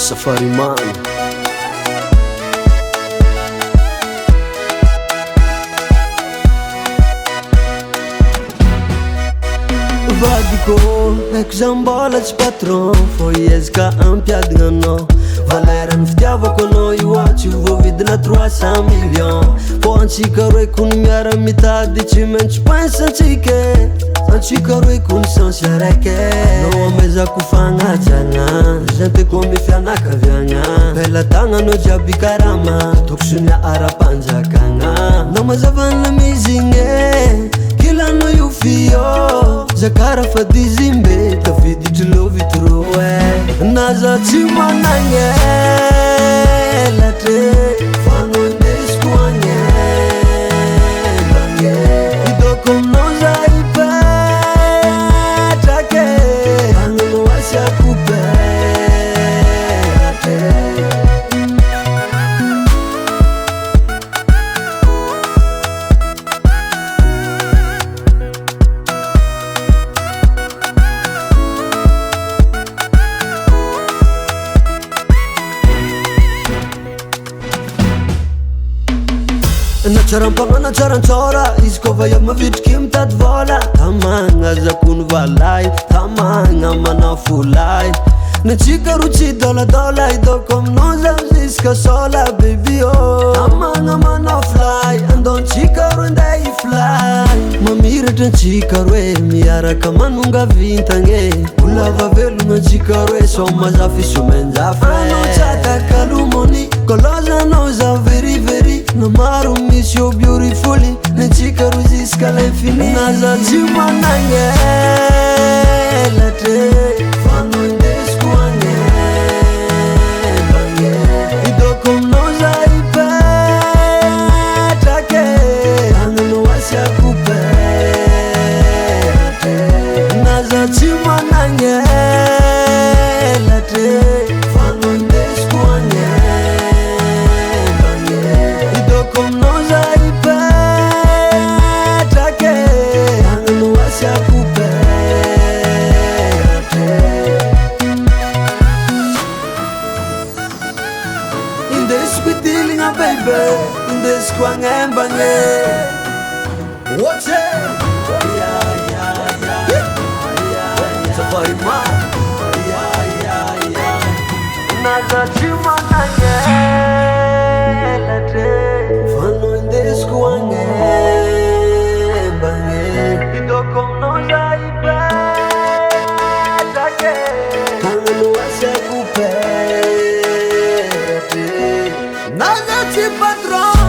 Safari Man. Vadiko haiko zah mbola tsy patron fô iezaka ampiadigna anao valerany fitiavako anao io tsy voavidina 300 millions fô antsika roe kony miara mitady tsy maintsy pinsantsika antsika roe kony sansy araiky nao amezako fagnajagna zanteko ame fianakaviagna bela tagnanao jiaby karama tokosonea ara-panjakagna nao mazavana mizigny kilanao io fio zakara fa dizimbe taviditry lo vitro naza tsy managny latre fano indesiko agny bagny idoko aminao za ipetrake agnanao asiako petrake Natsarampagnana tsarantsara izy koa va iaby mavitriky mitady vola tamagna zakony valay tamagna manao folay natsika ro tsy doladola idoko aminao zaho ziska sola baby oh tamagna manao fly andontsika ro andeha ifly mamiratra antsika roe miaraka manonga vintagny olava velogna antsika roe somaza fisomenjafy anao tsatakalomony kolozanao za veriveri na maro misy o beautiful natsika ro ziska l'infini naza tsy managny latre fano indesiko agny bagny idoko aminao za ipetrake agnanao asiako petrake naza tsy managny latre fano indesiko agny bagny idoko aminao za ipetrake agnanao asiako petrake indesiko idiligna baby indesiko agny bagny Watch it! Safari Man. Naza tsy managny latre fano indesiko agny bagny idoko aminao za ipetrake agnanao asiako petrake naza tsy patron